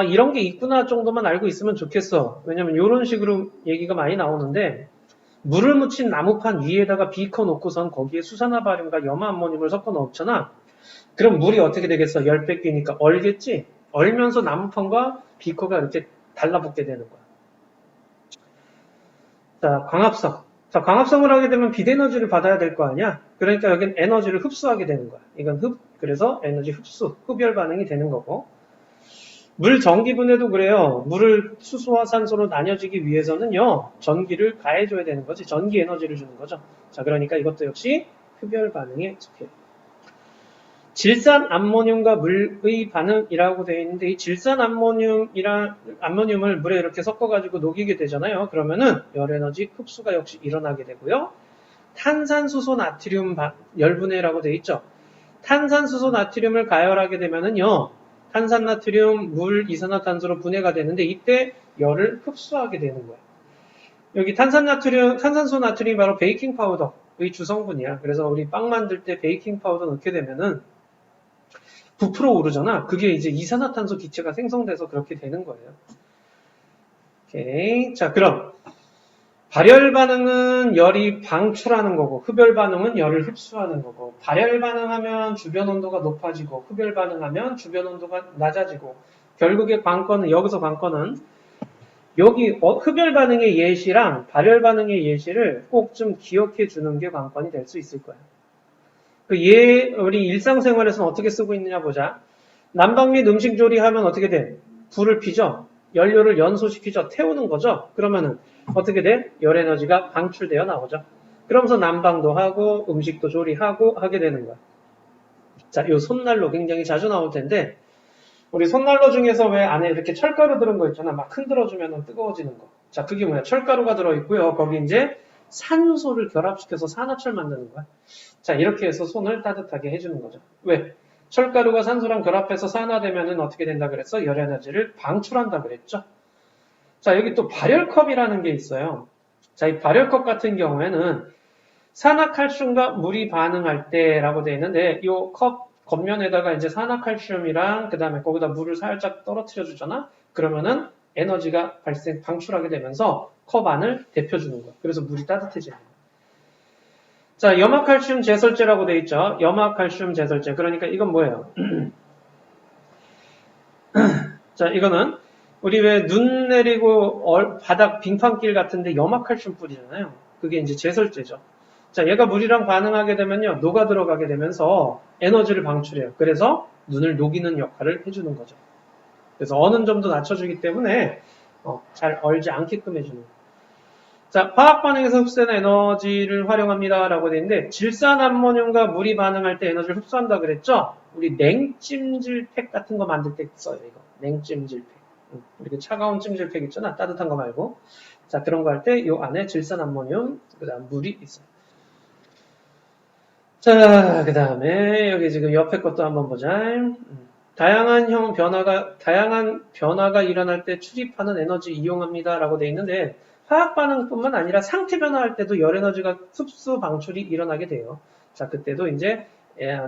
이런 게 있구나 정도만 알고 있으면 좋겠어. 왜냐면 이런 식으로 얘기가 많이 나오는데 물을 묻힌 나무판 위에다가 비커 놓고선 거기에 수산화바륨과 염화암모늄을 섞어 넣잖아. 그럼 물이 어떻게 되겠어? 열 뺏기니까 얼겠지? 얼면서 나무판과 비커가 이렇게 달라붙게 되는 거야. 자, 광합성. 자, 광합성을 하게 되면 빛에너지를 받아야 될 거 아니야? 그러니까 여긴 에너지를 흡수하게 되는 거야. 이건 그래서 에너지 흡수, 흡열 반응이 되는 거고. 물 전기분해도 그래요. 물을 수소와 산소로 나뉘어지기 위해서는요, 전기를 가해줘야 되는 거지. 전기 에너지를 주는 거죠. 자, 그러니까 이것도 역시 흡열 반응에 속해요. 질산 암모늄과 물의 반응이라고 되어 있는데 이 질산 암모늄을 물에 이렇게 섞어가지고 녹이게 되잖아요. 그러면은 열에너지 흡수가 역시 일어나게 되고요. 탄산수소 나트륨 열분해라고 되어 있죠. 탄산수소 나트륨을 가열하게 되면은요. 탄산 나트륨, 물, 이산화탄소로 분해가 되는데 이때 열을 흡수하게 되는 거예요. 여기 탄산수소 나트륨이 바로 베이킹 파우더의 주성분이야. 그래서 우리 빵 만들 때 베이킹 파우더 넣게 되면은 부풀어 오르잖아. 그게 이제 이산화탄소 기체가 생성돼서 그렇게 되는 거예요. 오케이. 자, 그럼 발열 반응은 열이 방출하는 거고 흡열 반응은 열을 흡수하는 거고 발열 반응하면 주변 온도가 높아지고 흡열 반응하면 주변 온도가 낮아지고 결국에 여기서 관건은 여기 흡열 반응의 예시랑 발열 반응의 예시를 꼭 좀 기억해 주는 게 관건이 될 수 있을 거야. 우리 일상생활에서는 어떻게 쓰고 있느냐 보자. 난방 및 음식 조리하면 어떻게 돼? 불을 피죠? 연료를 연소시키죠? 태우는 거죠? 그러면은 어떻게 돼? 열에너지가 방출되어 나오죠. 그러면서 난방도 하고 음식도 조리하고 하게 되는 거야. 자, 요 손난로 굉장히 자주 나올 텐데 우리 손난로 중에서 왜 안에 이렇게 철가루 들은 거 있잖아. 막 흔들어주면 뜨거워지는 거. 자, 그게 뭐야? 철가루가 들어있고요. 거기 이제 산소를 결합시켜서 산화철 만드는 거야. 자, 이렇게 해서 손을 따뜻하게 해주는 거죠. 왜? 철가루가 산소랑 결합해서 산화되면은 어떻게 된다 그랬어? 열에너지를 방출한다 그랬죠. 자, 여기 또 발열컵이라는 게 있어요. 자, 이 발열컵 같은 경우에는 산화칼슘과 물이 반응할 때라고 되어 있는데 이 컵 겉면에다가 이제 산화칼슘이랑 그 다음에 거기다 물을 살짝 떨어뜨려 주잖아. 그러면은 에너지가 방출하게 되면서 컵 안을 데펴주는 거야. 그래서 물이 따뜻해지는 거야. 자, 염화칼슘 제설제라고 되어 있죠. 염화칼슘 제설제. 그러니까 이건 뭐예요? 자, 이거는 우리 왜 눈 내리고 바닥 빙판길 같은데 염화칼슘 뿌리잖아요. 그게 이제 제설제죠. 자, 얘가 물이랑 반응하게 되면요, 녹아 들어가게 되면서 에너지를 방출해요. 그래서 눈을 녹이는 역할을 해주는 거죠. 그래서 어는 점도 낮춰주기 때문에 잘 얼지 않게끔 해주는 거예요. 자, 화학 반응에서 흡수되는 에너지를 활용합니다라고 되어 있는데 질산 암모늄과 물이 반응할 때 에너지를 흡수한다 그랬죠? 우리 냉찜질팩 같은 거 만들 때 써요, 이거. 냉찜질팩. 이렇게 차가운 찜질팩 있잖아, 따뜻한 거 말고. 자, 그런 거 할 때 이 안에 질산 암모늄, 그다음 물이 있어요. 자, 그 다음에 여기 지금 옆에 것도 한번 보자. 다양한 변화가 일어날 때 출입하는 에너지 이용합니다라고 되어 있는데 화학 반응뿐만 아니라 상태 변화할 때도 열 에너지가 흡수 방출이 일어나게 돼요. 자, 그때도 이제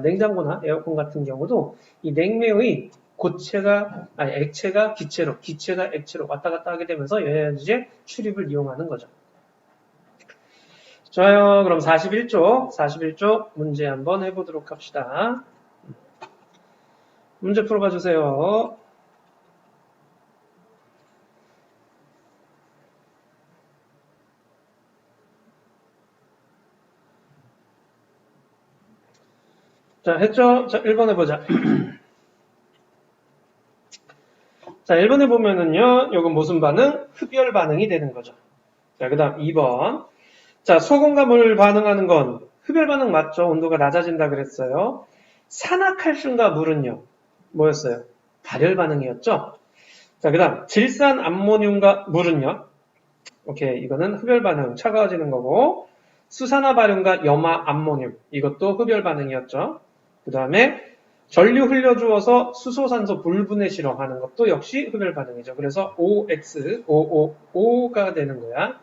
냉장고나 에어컨 같은 경우도 이 냉매의 액체가 기체로, 기체가 액체로 왔다 갔다 하게 되면서 열 에너지의 출입을 이용하는 거죠. 좋아요. 그럼 41쪽 문제 한번 해보도록 합시다. 문제 풀어봐 주세요. 자, 했죠? 자, 1번 해보자. 자, 1번에 보면은요, 요건 무슨 반응? 흡열 반응이 되는 거죠. 자, 그 다음 2번. 자, 소금과 물 반응하는 건 흡열 반응 맞죠? 온도가 낮아진다 그랬어요. 산화칼슘과 물은요, 뭐였어요? 발열 반응이었죠? 자, 그 다음 질산 암모늄과 물은요? 오케이, 이거는 흡열 반응, 차가워지는 거고, 수산화발륨과 염화 암모늄, 이것도 흡열 반응이었죠. 그 다음에 전류 흘려주어서 수소산소 불분해 실험하는 것도 역시 흡열 반응이죠. 그래서 OX, OOO가 되는 거야.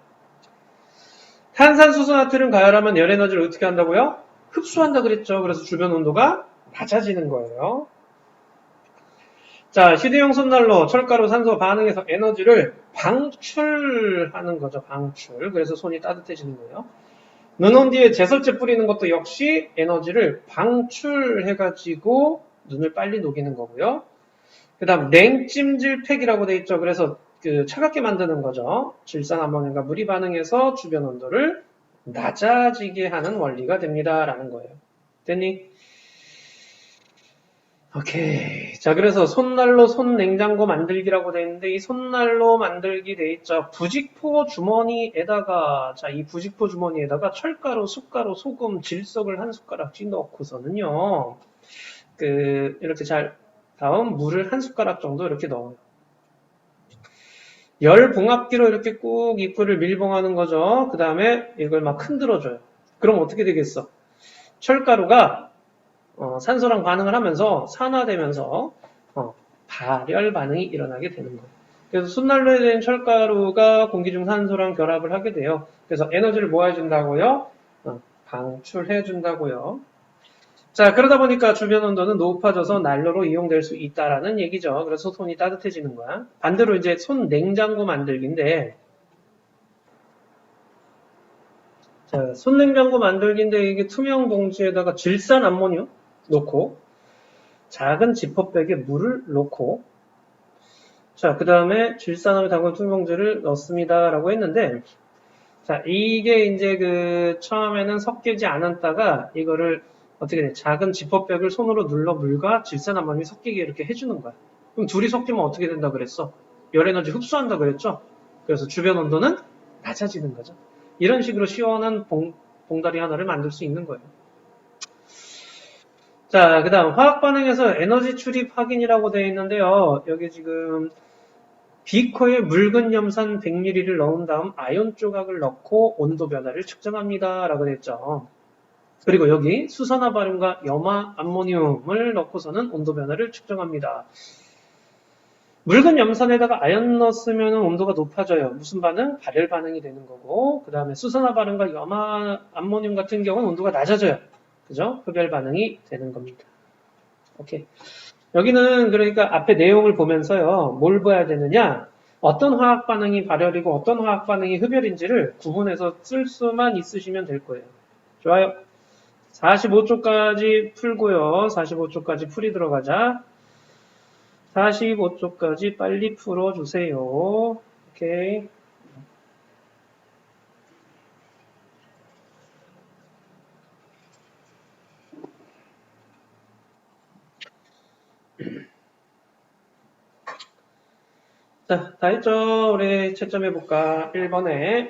탄산수소 나트륨 가열하면 열 에너지를 어떻게 한다고요? 흡수한다 그랬죠. 그래서 주변 온도가 낮아지는 거예요. 자, 휴대용 손난로, 철가루, 산소 반응해서 에너지를 방출하는 거죠. 방출. 그래서 손이 따뜻해지는 거예요. 눈 온 뒤에 제설제 뿌리는 것도 역시 에너지를 방출해가지고 눈을 빨리 녹이는 거고요. 그 다음 냉찜질팩이라고 돼 있죠. 그래서 그 차갑게 만드는 거죠. 질산암모늄과 물이 반응해서 주변 온도를 낮아지게 하는 원리가 됩니다. 라는 거예요. 됐니? 오케이. 자, 그래서 손난로 손냉장고 만들기라고 돼 있는데, 이 손난로 만들기 돼 있죠. 부직포 주머니에다가, 자, 이 부직포 주머니에다가 철가루, 숟가루, 소금, 질석을 한 숟가락씩 넣고서는요, 이렇게 다음 물을 한 숟가락 정도 이렇게 넣어요. 열 봉합기로 이렇게 꾹 입구를 밀봉하는 거죠. 그 다음에 이걸 막 흔들어줘요. 그럼 어떻게 되겠어? 철가루가 산소랑 반응을 하면서 산화되면서 발열 반응이 일어나게 되는 거예요. 그래서 순난로에 된 철가루가 공기 중 산소랑 결합을 하게 돼요. 그래서 에너지를 뭐 해준다고요? 방출해준다고요. 자, 그러다 보니까 주변 온도는 높아져서 난로로 이용될 수 있다라는 얘기죠. 그래서 손이 따뜻해지는 거야. 반대로 이제 손 냉장고 만들기인데, 자, 손 냉장고 만들기인데 이게 투명 봉지에다가 질산 암모늄 넣고, 작은 지퍼백에 물을 넣고, 자, 그 다음에 질산을 담근 투명봉지를 넣습니다라고 했는데, 자, 이게 이제 처음에는 섞이지 않았다가 이거를 어떻게 돼? 작은 지퍼백을 손으로 눌러 물과 질산암모늄이 섞이게 이렇게 해주는 거야. 그럼 둘이 섞이면 어떻게 된다 그랬어? 열 에너지 흡수한다 그랬죠? 그래서 주변 온도는 낮아지는 거죠. 이런 식으로 시원한 봉다리 하나를 만들 수 있는 거예요. 자, 그 다음 화학 반응에서 에너지 출입 확인이라고 되어 있는데요. 여기 지금 비커에 묽은 염산 100ml를 넣은 다음 아연 조각을 넣고 온도 변화를 측정합니다. 라고 되어 있죠. 그리고 여기 수산화 바륨과 염화 암모늄을 넣고서는 온도 변화를 측정합니다. 묽은 염산에다가 아연 넣었으면 온도가 높아져요. 무슨 반응? 발열 반응이 되는 거고, 그 다음에 수산화 바륨과 염화 암모늄 같은 경우는 온도가 낮아져요. 그죠? 흡열 반응이 되는 겁니다. 오케이. 여기는 그러니까 앞에 내용을 보면서요. 뭘 봐야 되느냐? 어떤 화학 반응이 발열이고 어떤 화학 반응이 흡열인지를 구분해서 쓸 수만 있으시면 될 거예요. 좋아요. 45초까지 풀고요. 45초까지 풀이 들어가자. 45초까지 빨리 풀어주세요. 오케이. 자, 다 했죠? 우리 채점해볼까? 1번에.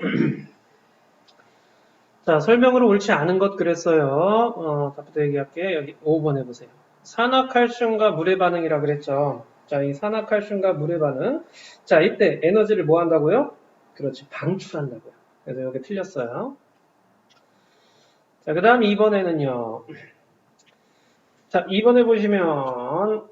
자, 설명으로 옳지 않은 것 그랬어요. 답부터 얘기할게. 여기 5번 해보세요. 산화칼슘과 물의 반응이라 그랬죠. 자, 이 산화칼슘과 물의 반응. 자, 이때 에너지를 뭐 한다고요? 그렇지, 방출한다고요. 그래서 여기 틀렸어요. 자, 그 다음 2번에는요. 자, 2번에 보시면,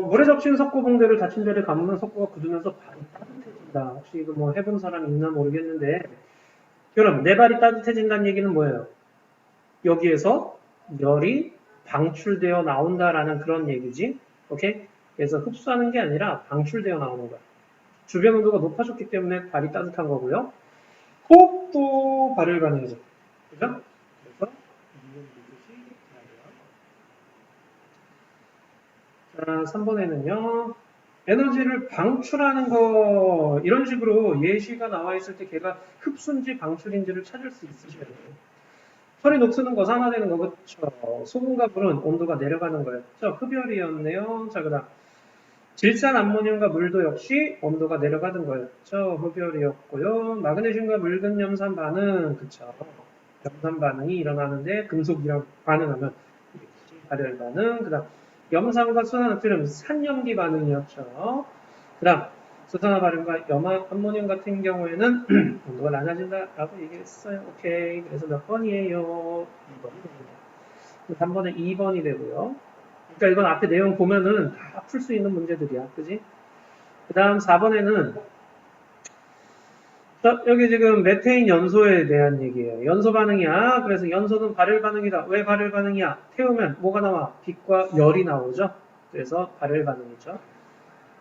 물에 적신 석고 붕대를 닫힌 데를 감으면 석고가 굳으면서 발이 따뜻해진다. 혹시 이거 뭐 해본 사람 있나 모르겠는데, 여러분, 내 발이 따뜻해진다는 얘기는 뭐예요? 여기에서 열이 방출되어 나온다라는 그런 얘기지. 오케이? 그래서 흡수하는 게 아니라 방출되어 나오는 거야. 주변 온도가 높아졌기 때문에 발이 따뜻한 거고요. 호흡도 발열 반응이죠. 그죠? 그래서 이건 이것이 발열. 자, 3번에는요. 에너지를 방출하는 거 이런 식으로 예시가 나와 있을 때 걔가 흡수인지 방출인지를 찾을 수 있으셔야 돼요. 혈이 녹슬는 거 산화되는 거 그렇죠. 소금과 물은 온도가 내려가는 거였죠. 흡열이었네요. 자, 그다음 질산 암모늄과 물도 역시 온도가 내려가는 거였죠. 흡열이었고요. 마그네슘과 묽은 염산 반응 그쵸. 염산 반응이 일어나는데 금속이랑 반응하면 발열 반응. 그다음 염산과 수산화트륨 산염기 반응이었죠. 그 다음 수산화발효과 염암모늄 같은 경우에는 온도가 낮아진다라고 얘기했어요. 오케이. 그래서 몇 번이에요? 2번이 됩니다. 3번에 2번이 되고요. 그러니까 이건 앞에 내용 보면은 다 풀 수 있는 문제들이야. 그지? 그 다음 4번에는 여기 지금 메테인 연소에 대한 얘기예요. 연소 반응이야. 그래서 연소는 발열 반응이다. 왜 발열 반응이야? 태우면 뭐가 나와? 빛과 열이 나오죠. 그래서 발열 반응이죠.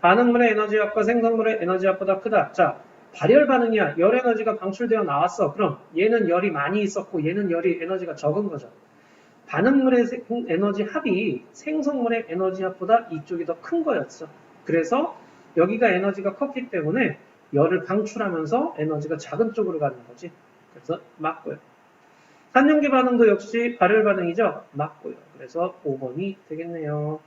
반응물의 에너지압과 생성물의 에너지압보다 크다. 자, 발열 반응이야. 열 에너지가 방출되어 나왔어. 그럼 얘는 열이 많이 있었고 얘는 열이 에너지가 적은 거죠. 반응물의 에너지 합이 생성물의 에너지 합보다 이쪽이 더 큰 거였어. 그래서 여기가 에너지가 컸기 때문에 열을 방출하면서 에너지가 작은 쪽으로 가는 거지. 그래서 맞고요. 산염기 반응도 역시 발열 반응이죠. 맞고요. 그래서 5번이 되겠네요.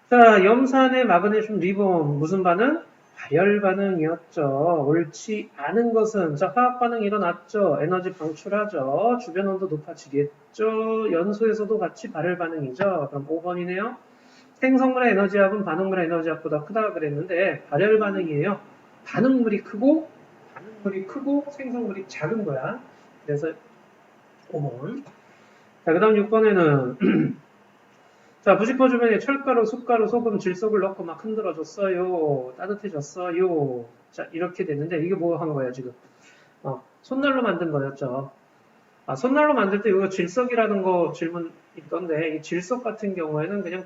자, 염산의 마그네슘 리본 무슨 반응? 발열 반응이었죠. 옳지 않은 것은 자 화학 반응이 일어났죠. 에너지 방출하죠. 주변 온도 높아지겠죠. 연소에서도 같이 발열 반응이죠. 그럼 5번이네요. 생성물의 에너지압은 반응물의 에너지압보다 크다고 그랬는데 발열 반응이에요. 반응물이 크고 생성물이 작은 거야. 그래서 5번. 자, 그 다음 6번에는 자, 부식포 주변에 철가루, 숯가루, 소금, 질소를 넣고 막 흔들어줬어요. 따뜻해졌어요. 자, 이렇게 됐는데 이게 뭐 한 거야, 지금? 손난로 만든 거였죠. 손난로 만들 때 이거 질석이라는 거 질문 있던데 이 질석 같은 경우에는 그냥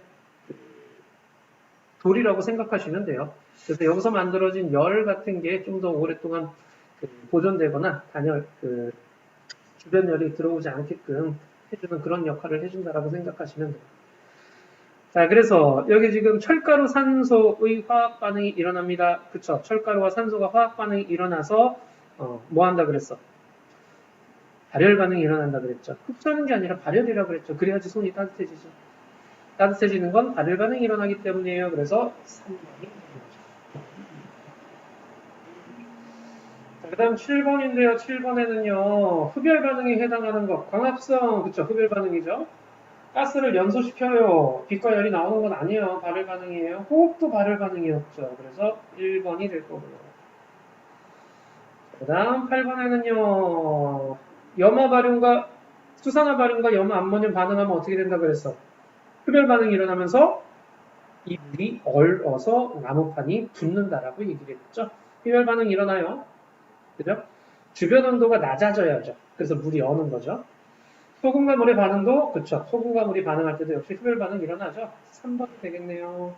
돌이라고 생각하시면 돼요. 그래서 여기서 만들어진 열 같은 게 좀 더 오랫동안 보존되거나 주변 열이 들어오지 않게끔 해주는 그런 역할을 해준다라고 생각하시면 돼요. 자, 그래서 여기 지금 철가루 산소의 화학 반응이 일어납니다. 그쵸? 철가루와 산소가 화학 반응이 일어나서 뭐 한다 그랬어? 발열 반응이 일어난다 그랬죠. 흡수하는 게 아니라 발열이라고 그랬죠. 그래야지 손이 따뜻해지죠. 따뜻해지는 건 발열 반응이 일어나기 때문이에요. 그래서 3번이 그 다음 7번인데요. 7번에는요. 흡열 반응에 해당하는 것. 광합성, 그쵸? 흡열 반응이죠. 가스를 연소시켜요. 빛과 열이 나오는 건 아니에요. 발열 반응이에요. 호흡도 발열 반응이었죠. 그래서 1번이 될 거고요. 그 다음 8번에는요. 염화 발륨과 수산화 발륨과 염화 암모늄 반응하면 어떻게 된다 그랬어? 흡열 반응이 일어나면서 이 물이 얼어서 나무판이 붙는다라고 얘기를 했죠. 흡열 반응이 일어나요. 그죠? 주변 온도가 낮아져야죠. 그래서 물이 어는 거죠. 소금과 물의 반응도 그쵸. 소금과 물이 반응할 때도 역시 흡열 반응 일어나죠. 3번이 되겠네요.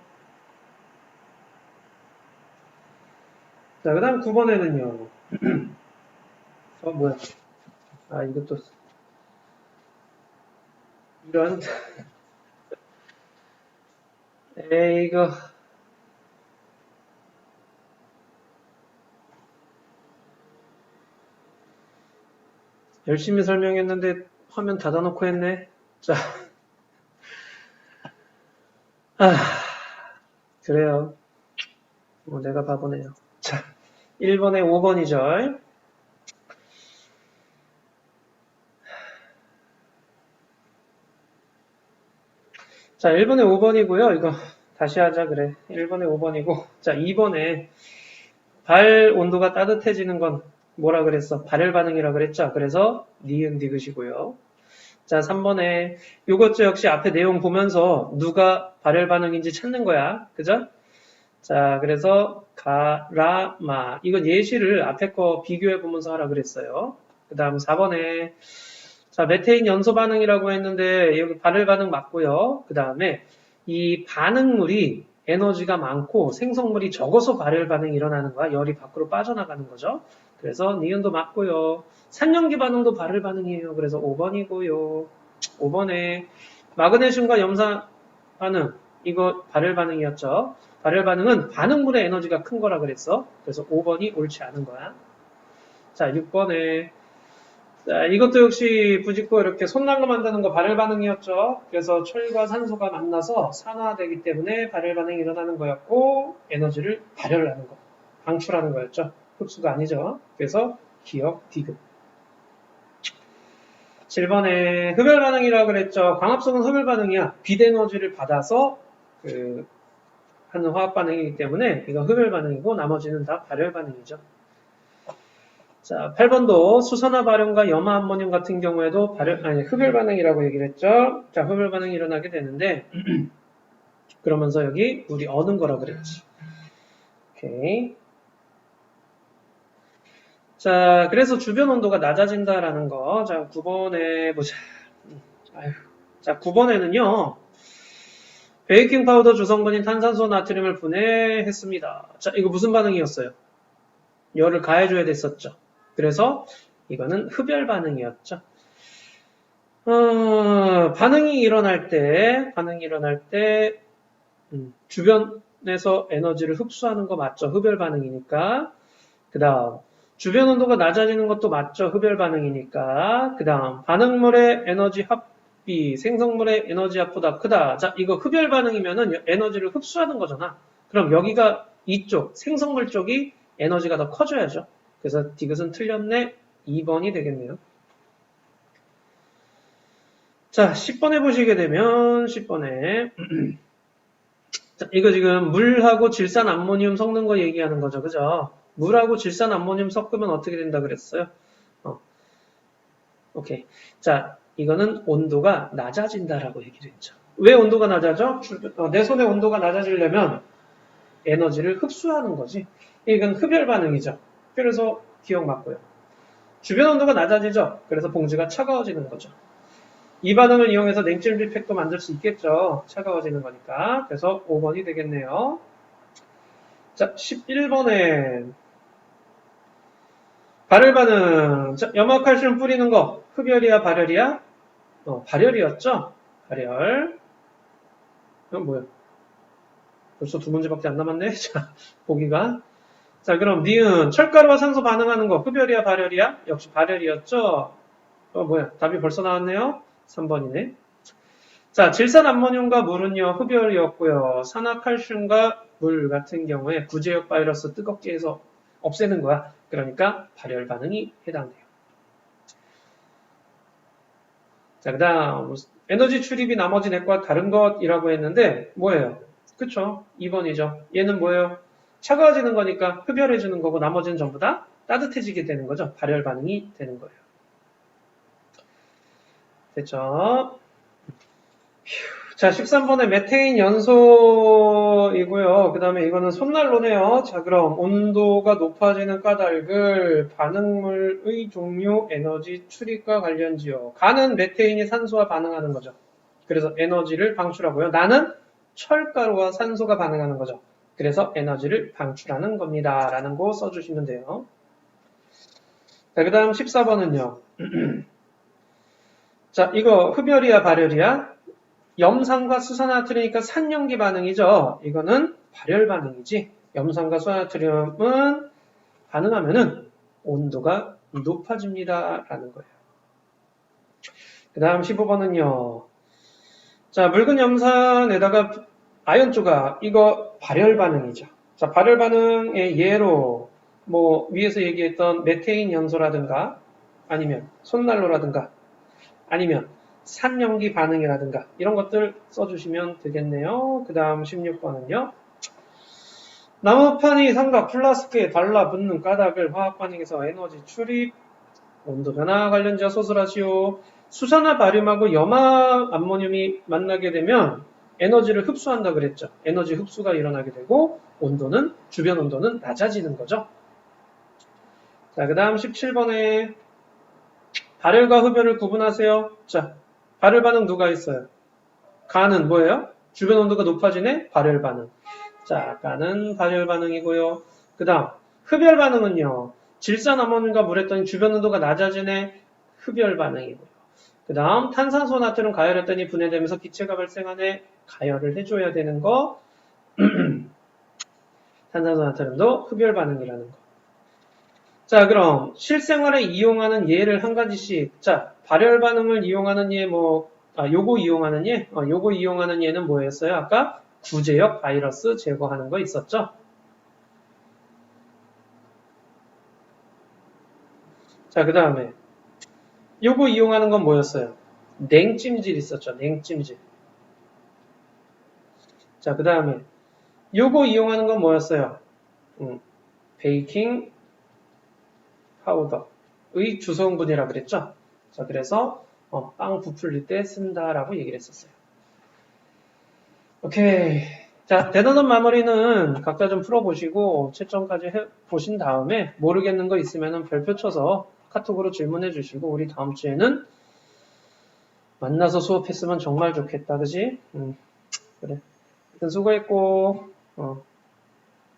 자, 그 다음 9번에는요. 뭐야. 이것도 이런 이거 열심히 설명했는데 화면 닫아놓고 했네. 자, 그래요. 내가 바보네요. 자, 1번에 5번이죠. 자, 1번에 5번이고요. 이거 다시 하자 그래. 1번에 5번이고. 자, 2번에 발 온도가 따뜻해지는 건 뭐라 그랬어? 발열 반응이라 그랬죠? 그래서 니은 디귿이고요. 자, 3번에 이것도 역시 앞에 내용 보면서 누가 발열 반응인지 찾는 거야. 그죠? 자, 그래서 가라마 이건 예시를 앞에 거 비교해 보면서 하라 그랬어요. 그 다음 4번에 자, 메테인 연소 반응이라고 했는데 여기 발열 반응 맞고요. 그 다음에 이 반응물이 에너지가 많고 생성물이 적어서 발열 반응이 일어나는 거야. 열이 밖으로 빠져나가는 거죠. 그래서 니은도 맞고요. 산염기 반응도 발열 반응이에요. 그래서 5번이고요. 5번에 마그네슘과 염산 반응 이거 발열 반응이었죠. 발열 반응은 반응물의 에너지가 큰 거라 그랬어. 그래서 5번이 옳지 않은 거야. 자, 6번에 자, 이것도 역시 부직포 이렇게 손난로 만드는 거 발열 반응이었죠. 그래서 철과 산소가 만나서 산화되기 때문에 발열 반응이 일어나는 거였고 에너지를 발열하는 거, 방출하는 거였죠. 흡수가 아니죠. 그래서 기억 디귿. 7번에 흡열 반응이라고 그랬죠. 광합성은 흡열 반응이야. 빛 에너지를 받아서 하는 화학 반응이기 때문에 이거 흡열 반응이고 나머지는 다 발열 반응이죠. 자, 8번도 수산화 발연과 염화 암모늄 같은 경우에도 흡열 반응이라고 얘기를 했죠. 자, 흡열 반응이 일어나게 되는데 그러면서 여기 물이 어는 거라 그랬지. 오케이. 자, 그래서 주변 온도가 낮아진다라는 거. 자, 9번에 보자. 자, 9번에는요. 베이킹 파우더 주성분인 탄산소 나트륨을 분해했습니다. 자, 이거 무슨 반응이었어요? 열을 가해줘야 됐었죠. 그래서 이거는 흡열 반응이었죠. 반응이 일어날 때 주변에서 에너지를 흡수하는 거 맞죠? 흡열 반응이니까. 그 다음 주변 온도가 낮아지는 것도 맞죠? 흡열 반응이니까. 그 다음 반응물의 에너지 합비, 생성물의 에너지 합보다 크다. 자, 이거 흡열 반응이면은 에너지를 흡수하는 거잖아. 그럼 여기가 이쪽, 생성물 쪽이 에너지가 더 커져야죠. 그래서 디귿은 틀렸네. 2번이 되겠네요. 자, 10번에 보시게 되면 10번에 자, 이거 지금 물하고 질산 암모늄 섞는 거 얘기하는 거죠. 그죠? 물하고 질산 암모늄 섞으면 어떻게 된다 그랬어요? 오케이. 자, 이거는 온도가 낮아진다라고 얘기를 했죠. 왜 온도가 낮아져? 내 손의 온도가 낮아지려면 에너지를 흡수하는 거지. 이건 흡열 반응이죠. 그래서 기억 맞고요. 주변 온도가 낮아지죠. 그래서 봉지가 차가워지는 거죠. 이 반응을 이용해서 냉찜 비팩도 만들 수 있겠죠. 차가워지는 거니까. 그래서 5번이 되겠네요. 자, 11번에 발열 반응. 자, 염화칼슘 뿌리는 거 흡열이야 발열이야? 발열이었죠. 발열. 이건 뭐야? 벌써 두 문제밖에 안 남았네. 자, 보기가. 자, 그럼 니은 철가루와 산소 반응하는 거 흡열이야 발열이야? 역시 발열이었죠. 뭐야? 답이 벌써 나왔네요. 3번이네. 자, 질산 암모늄과 물은요 흡열이었고요. 산화칼슘과 물 같은 경우에 구제역 바이러스 뜨겁게 해서 없애는 거야. 그러니까 발열 반응이 해당돼요. 자, 그 다음 에너지 출입이 나머지 넷과 다른 것이라고 했는데 뭐예요? 그쵸? 2번이죠. 얘는 뭐예요? 차가워지는 거니까 흡열해주는 거고 나머지는 전부 다 따뜻해지게 되는 거죠. 발열 반응이 되는 거예요. 됐죠? 자, 13번에 메테인 연소이고요. 그 다음에 이거는 손난로네요. 자, 그럼 온도가 높아지는 까닭을 반응물의 종류, 에너지 출입과 관련지요. 가는 메테인이 산소와 반응하는 거죠. 그래서 에너지를 방출하고요. 나는 철가루와 산소가 반응하는 거죠. 그래서 에너지를 방출하는 겁니다. 라는 거 써주시면 돼요. 자, 그 다음 14번은요. 자, 이거 흡열이야, 발열이야? 염산과 수산화트륨이니까 산염기 반응이죠. 이거는 발열 반응이지. 염산과 수산화트륨은 반응하면은 온도가 높아집니다. 라는 거예요. 그 다음 15번은요. 자, 묽은 염산에다가 아연 조각, 이거 발열 반응이죠. 자, 발열 반응의 예로 뭐 위에서 얘기했던 메테인 연소라든가 아니면 손난로라든가 아니면 산염기 반응이라든가 이런 것들 써주시면 되겠네요. 그 다음 16번은요. 나무판이 삼각 플라스크에 달라붙는 까닭을 화학 반응에서 에너지 출입, 온도 변화 관련지와 소설하시오. 수산화 바륨하고 염화 암모늄이 만나게 되면 에너지를 흡수한다 그랬죠. 에너지 흡수가 일어나게 되고 온도는 주변 온도는 낮아지는 거죠. 자, 그 다음 17번에 발열과 흡열을 구분하세요. 자, 발열 반응 누가 있어요? 가는 뭐예요? 주변 온도가 높아지네? 발열 반응. 자, 가는 발열 반응이고요. 그 다음 흡열 반응은요. 질산 암모늄과 물했더니 주변 온도가 낮아지네? 흡열 반응이고요. 그 다음 탄산소 나트륨 가열했더니 분해되면서 기체가 발생하네? 가열을 해줘야 되는 거. 탄산소 나트륨도 흡열 반응이라는 거. 자, 그럼 실생활에 이용하는 예를 한 가지씩. 자, 발열 반응을 이용하는 예, 요거 이용하는 예? 요거 이용하는 예는 뭐였어요? 아까 구제역 바이러스 제거하는 거 있었죠? 자, 그 다음에 요거 이용하는 건 뭐였어요? 냉찜질 있었죠. 냉찜질. 자, 그 다음에 요거 이용하는 건 뭐였어요? 베이킹 파우더의 주성분이라 그랬죠. 자, 그래서 빵 부풀릴 때 쓴다라고 얘기를 했었어요. 오케이. 자, 대단원 마무리는 각자 좀 풀어보시고 채점까지 해보신 다음에 모르겠는 거 있으면 별표 쳐서 카톡으로 질문해 주시고 우리 다음 주에는 만나서 수업했으면 정말 좋겠다. 그지? 그래. 일단 수고했고